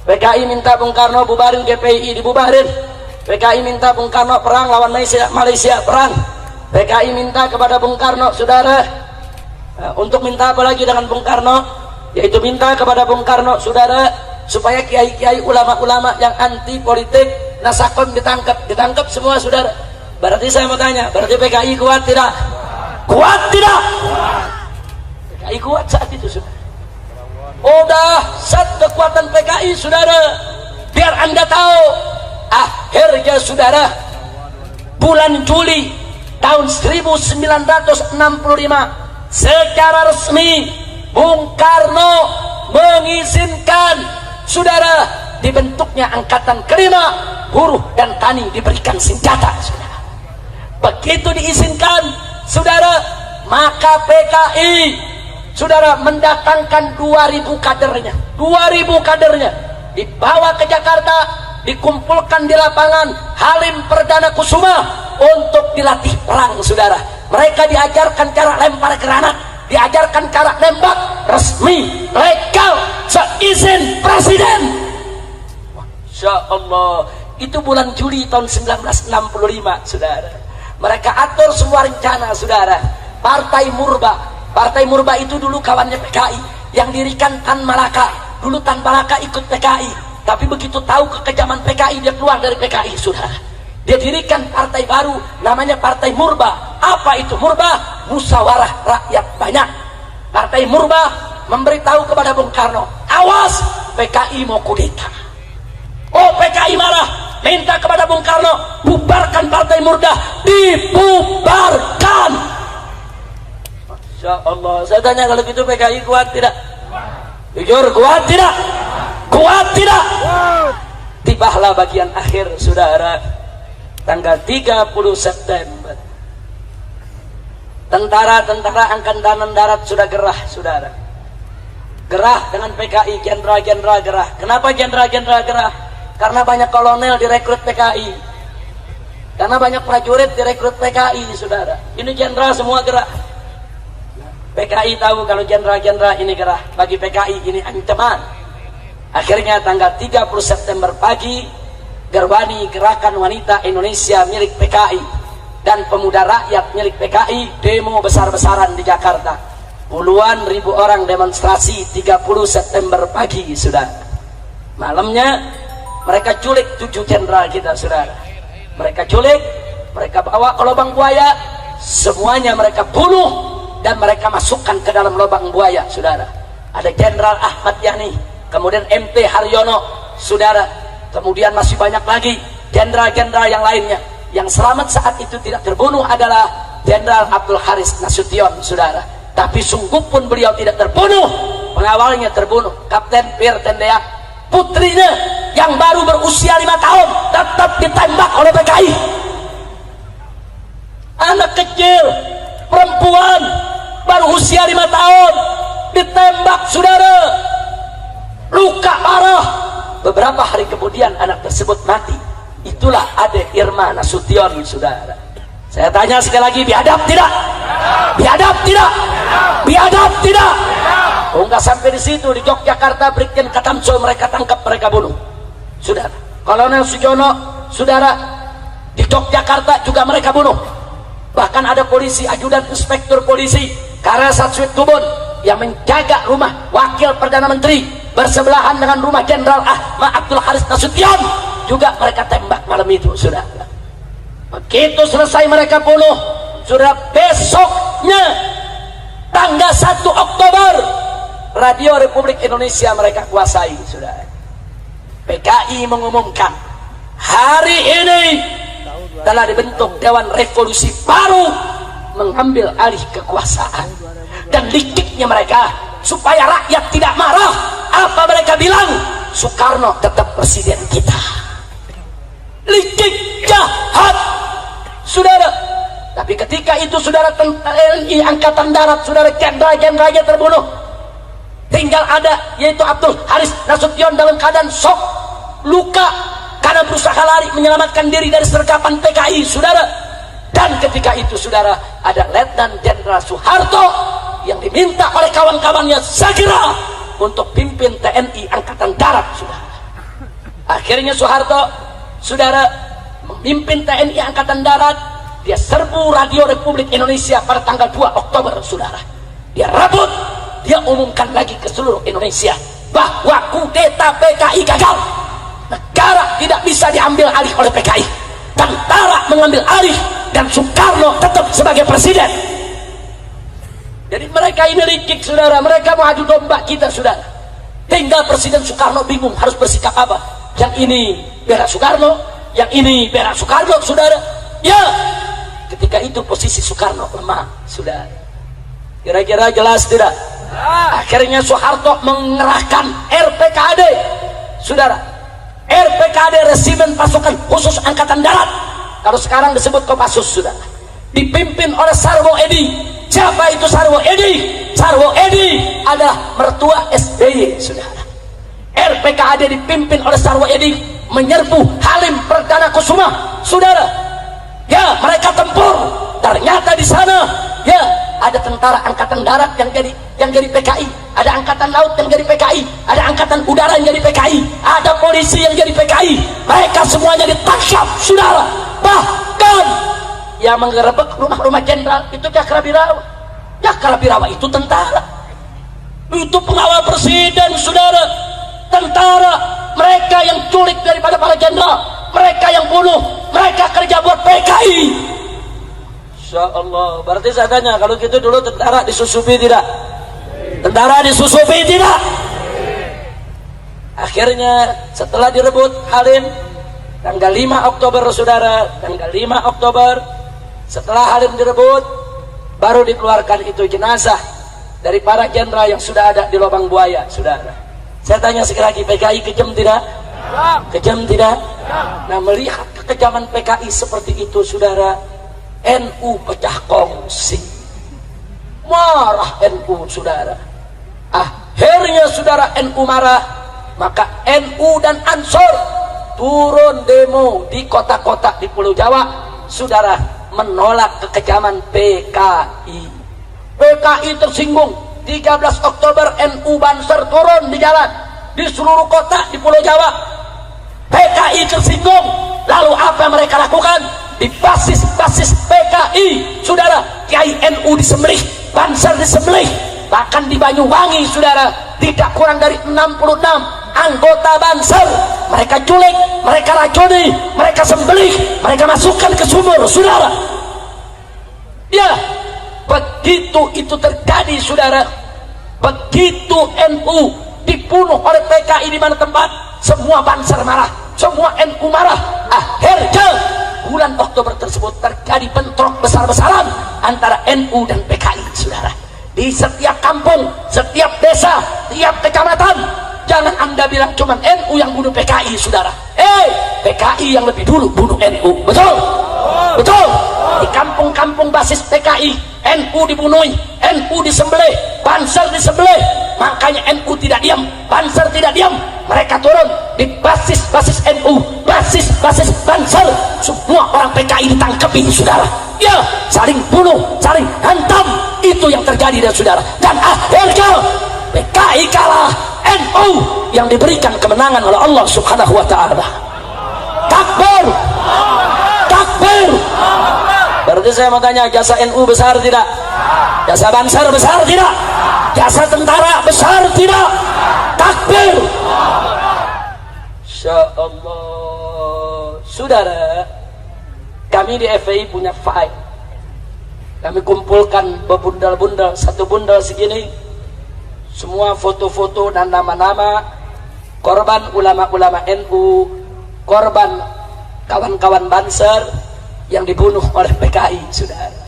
PKI minta Bung Karno bubarin GPI, dibubarin. PKI minta Bung Karno perang lawan Malaysia, perang. PKI minta kepada Bung Karno, saudara, untuk minta apa lagi dengan Bung Karno? Yaitu minta kepada Bung Karno, saudara, supaya kiai-kiai ulama-ulama yang anti politik Nasakom ditangkap semua saudara. Berarti saya mau tanya, berarti PKI kuat tidak? Kuat tidak? PKI kuat saat itu saudara. Udah saat kekuatan PKI saudara. Biar anda tahu, akhirnya saudara, bulan Juli tahun 1965 secara resmi Bung Karno mengizinkan saudara dibentuknya angkatan kelima, buruh dan tani diberikan senjata saudara. Begitu diizinkan saudara, maka PKI saudara mendatangkan 2000 kadernya, 2000 kadernya dibawa ke Jakarta, dikumpulkan di lapangan Halim Perdana Kusuma untuk dilatih perang saudara. Mereka diajarkan cara lempar granat, diajarkan cara nembak resmi, legal, seizin presiden. Masya Allah, itu bulan Juli tahun 1965 saudara. Mereka atur semua rencana saudara. Partai Murba itu dulu kawannya PKI yang dirikan Tan Malaka. Dulu Tan Malaka ikut PKI, tapi begitu tahu kekejaman PKI dia keluar dari PKI saudara. Dia dirikan partai baru namanya Partai Murba. Apa itu Murba? Musyawarah Rakyat Banyak. Partai Murba memberitahu kepada Bung Karno, awas PKI mau kudeta. Oh, PKI marah, minta kepada Bung Karno, bubarkan Partai Murba. Dibubarkan. Masya Allah, saya tanya kalau gitu PKI kuat tidak? Jujur, kuat tidak? Kuat tidak? Tibalah bagian akhir saudara, tanggal 30 September. Tentara Angkatan Darat sudah gerah saudara. Gerah dengan PKI, jenderal-jenderal gerah. Kenapa jenderal-jenderal gerah? Karena banyak kolonel direkrut PKI, karena banyak prajurit direkrut PKI saudara. Ini jenderal semua gerah. PKI tahu kalau jenderal-jenderal ini gerah, bagi PKI ini ancaman. Akhirnya tanggal 30 September pagi, Gerwani Gerakan Wanita Indonesia milik PKI dan Pemuda Rakyat milik PKI demo besar-besaran di Jakarta. Puluhan ribu orang demonstrasi 30 September pagi saudara. Malamnya mereka culik 7 jenderal kita saudara. Mereka culik, mereka bawa ke lubang buaya, semuanya mereka bunuh dan mereka masukkan ke dalam lubang buaya saudara. Ada Jenderal Ahmad Yani, kemudian MT Haryono saudara, kemudian masih banyak lagi jenderal-jenderal yang lainnya. Yang selamat saat itu tidak terbunuh adalah Jenderal Abdul Haris Nasution saudara, tapi sungguh pun beliau tidak terbunuh. Pengawalnya terbunuh, Kapten Pir Tendea. Putrinya yang baru berusia 5 tahun tetap ditembak oleh PKI. Anak kecil, perempuan baru usia 5 tahun ditembak saudara, luka parah. Beberapa hari kemudian anak tersebut mati. Itulah Ade Irma Nasution saudara. Saya tanya sekali lagi, biadab tidak? Biadab tidak? Biadab tidak? Oh, nggak sampai di situ. Di Yogyakarta Brigjen Katamso mereka tangkap, mereka bunuh saudara. Kolonel Sujono saudara, di Yogyakarta juga mereka bunuh. Bahkan ada polisi, ajudan inspektur polisi Karasat Switgubun yang menjaga rumah Wakil Perdana Menteri bersebelahan dengan rumah Jenderal Ahmad Abdul Haris Nasution, juga mereka tembak malam itu saudara. Begitu selesai mereka bunuh saudara, besoknya tanggal 1 Oktober Radio Republik Indonesia mereka kuasai saudara. PKI mengumumkan hari ini telah dibentuk Dewan Revolusi baru mengambil alih kekuasaan. Dan liciknya mereka supaya rakyat tidak marah, apa mereka bilang? Soekarno tetap presiden kita. Licik, jahat saudara. Tapi ketika itu saudara, TNI Angkatan Darat saudara, jenderal-jenderalnya terbunuh. Tinggal ada yaitu Abdul Haris Nasution dalam keadaan shock, luka karena berusaha lari menyelamatkan diri dari sergapan PKI saudara. Dan ketika itu saudara, ada Letnan Jenderal Soeharto yang diminta oleh kawan-kawannya segera untuk pimpin TNI Angkatan Darat saudara. Akhirnya Soeharto saudara memimpin TNI Angkatan Darat. Dia serbu Radio Republik Indonesia pada tanggal 2 Oktober saudara. Dia rebut, dia umumkan lagi ke seluruh Indonesia bahwa kudeta PKI gagal. Negara tidak bisa diambil alih oleh PKI, tentara mengambil alih, dan Soekarno tetap sebagai presiden. Jadi mereka ini licik, saudara. Mereka mau adu domba kita, saudara. Tinggal Presiden Soekarno bingung harus bersikap apa. Yang ini bela Soekarno, yang ini bela Soekarno, saudara. Ya, ketika itu posisi Soekarno lemah, saudara. Kira-kira jelas tidak? Akhirnya Soeharto mengerahkan RPKAD, saudara. RPKAD, Resimen Pasukan Khusus Angkatan Darat, kalau sekarang disebut Kopassus, saudara. Dipimpin oleh Sarwo Edi. Siapa itu Sarwo Edi? Sarwo Edi adalah mertua SBY, saudara. RPKAD dipimpin oleh Sarwo Edi menyerbu Halim Perdana Kusuma, saudara. Ya, mereka tempur. Ternyata di sana, ya, ada tentara angkatan darat yang jadi PKI, ada angkatan laut yang jadi PKI, ada angkatan udara yang jadi PKI, ada polisi yang jadi PKI. Mereka semuanya ditangkap, saudara. Bahkan yang menggerebek rumah-rumah jenderal itu Cakrabirawa. Cakrabirawa itu tentara, itu pengawal presiden, saudara. Tentara, mereka yang culik daripada para jenderal, mereka yang bunuh, mereka kerja buat PKI. Insya Allah. Berarti saya tanya, kalau gitu dulu tentara disusupi tidak? Tentara disusupi tidak? Akhirnya setelah direbut Halim, tanggal 5 Oktober, saudara, tanggal 5 Oktober, setelah Halim direbut, baru dikeluarkan itu jenazah dari para jenderal yang sudah ada di lubang buaya, saudara. Saya tanya sekali lagi, PKI kejam tidak? Kejam tidak? Nah, melihat kekejaman PKI seperti itu, saudara, NU pecah kongsi. Marah NU, saudara. Akhirnya, saudara, NU marah. Maka NU dan Ansor turun demo di kota-kota di Pulau Jawa, saudara, menolak kekejaman PKI. PKI tersinggung. 13 Oktober NU Banser turun di jalan di seluruh kota di Pulau Jawa. PKI tersinggung. Lalu apa mereka lakukan? Di basis-basis PKI, saudara, Kiai NU disembelih, Banser disembelih. Bahkan di Banyuwangi, saudara, tidak kurang dari 66 anggota Banser mereka culik, mereka racuni, mereka sembelih, mereka masukkan ke sumur, saudara. Ya, begitu itu terjadi, saudara. Begitu NU dibunuh oleh PKI di mana tempat, semua Banser marah, semua NU marah. Akhirnya bulan Oktober tersebut terjadi bentrok besar-besaran antara NU dan PKI, saudara. Di setiap kampung, setiap desa, tiap kecamatan. Jangan Anda bilang cuma NU yang bunuh PKI, saudara. PKI yang lebih dulu bunuh NU. Betul? Betul? Di kampung-kampung basis PKI, NU dibunuh, NU disembelih, Banser disembelih. Makanya NU tidak diam, Banser tidak diam. Mereka turun di basis-basis NU, basis-basis Banser. Semua orang PKI ditangkapi, saudara. Ya, saling bunuh, saling hantam. Itu yang terjadi, dan saudara. Dan akhirnya PKI kalah, NU yang diberikan kemenangan oleh Allah Subhanahu wa ta'ala. Takbir, takbir. Berarti saya mau tanya, jasa NU besar tidak? Jasa Banser besar tidak? Jasa tentara besar tidak? Takbir. Insya Allah. Saudara, kami di FPI punya file. Kami kumpulkan bebundal-bundal, satu bundal segini, semua foto-foto dan nama-nama korban ulama-ulama NU, korban kawan-kawan Banser yang dibunuh oleh PKI, saudara.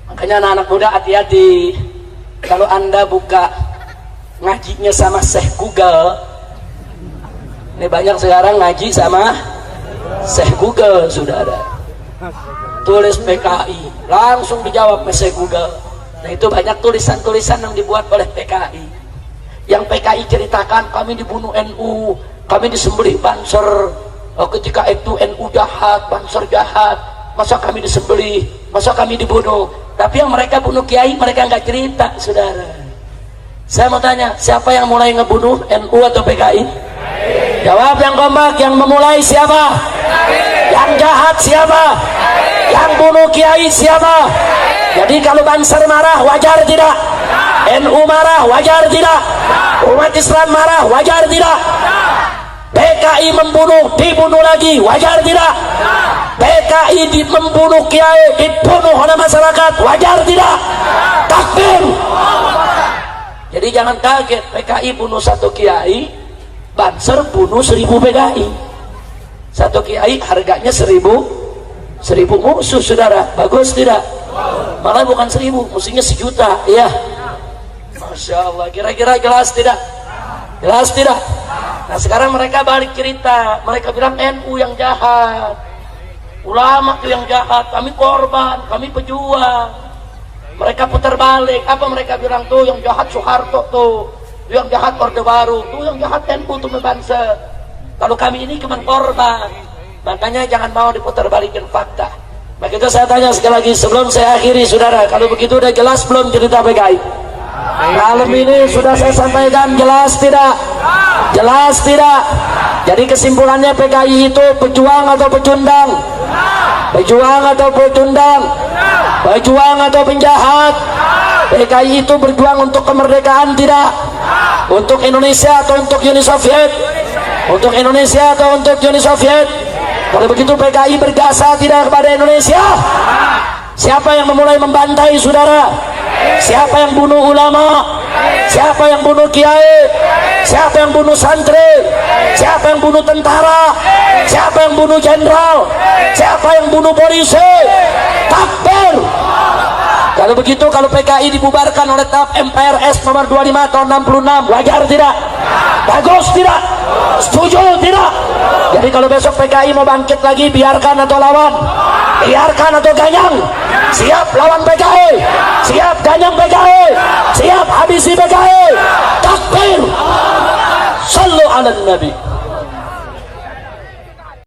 Makanya anak-anak muda hati-hati kalau Anda buka ngajinya sama Syekh Google. Ini banyak sekarang ngaji sama Syekh Google, saudara. Tulis PKI, langsung dijawab Syekh Google. Nah, itu banyak tulisan-tulisan yang dibuat oleh PKI. Yang PKI ceritakan, kami dibunuh NU, kami disembelih Banser. Ketika itu NU jahat, Banser jahat. Masa kami disembelih, masa kami dibunuh. Tapi yang mereka bunuh kiai, mereka nggak cerita, saudara. Saya mau tanya, siapa yang mulai ngebunuh, NU atau PKI? Jawab yang kompak. Yang memulai siapa? Yang jahat siapa? Yang bunuh kiai siapa? Jadi kalau Banser marah, wajar tidak? NU marah, wajar tidak? Umat Islam marah, wajar tidak? PKI dibunuh lagi, wajar tidak? PKI membunuh kiai, dibunuh oleh masyarakat, wajar tidak? Takbir. Jadi jangan kaget, PKI bunuh satu kiai, Banser bunuh 1000 PKI. Satu kiai harganya 1000 musuh, saudara. Bagus tidak? Malah bukan 1000, musuhnya 1.000.000. Ya, Masya Allah. Kira-kira jelas tidak? Jelas tidak? Nah sekarang mereka balik cerita, mereka bilang NU yang jahat, ulama itu yang jahat, kami korban, kami pejuang. Mereka putar balik, apa mereka bilang tuh yang jahat Soeharto tuh, yang jahat Orde Baru, tuh yang jahat NU tuh Banser. Kalau kami ini cuma korban, makanya jangan mau diputar balikin fakta. Maka itu saya tanya sekali lagi sebelum saya akhiri, saudara, kalau begitu udah jelas belum cerita PKI? Malam ini sudah saya sampaikan, jelas tidak? Jelas tidak? Jadi kesimpulannya PKI itu pejuang atau pecundang? Pejuang atau pecundang? Pejuang atau penjahat? PKI itu berjuang untuk kemerdekaan tidak? Untuk Indonesia atau untuk Uni Soviet? Untuk Indonesia atau untuk Uni Soviet? Kalau begitu PKI berjasa tidak kepada Indonesia? Siapa yang memulai membantai saudara? Siapa yang bunuh ulama? Siapa yang bunuh kiai? Siapa yang bunuh santri? Siapa yang bunuh tentara? Siapa yang bunuh jenderal? Siapa yang bunuh polisi? Takbir. Kalau begitu, kalau PKI dibubarkan oleh TAP MPRS nomor 25 tahun 66, wajar tidak? Bagus tidak? Setuju tidak? Jadi kalau besok PKI mau bangkit lagi, biarkan atau lawan? Biarkan atau ganyang? Siap lawan PKI? Siap ganyang PKI? Siap habisi PKI? Takbir. Sallu ala Nabi.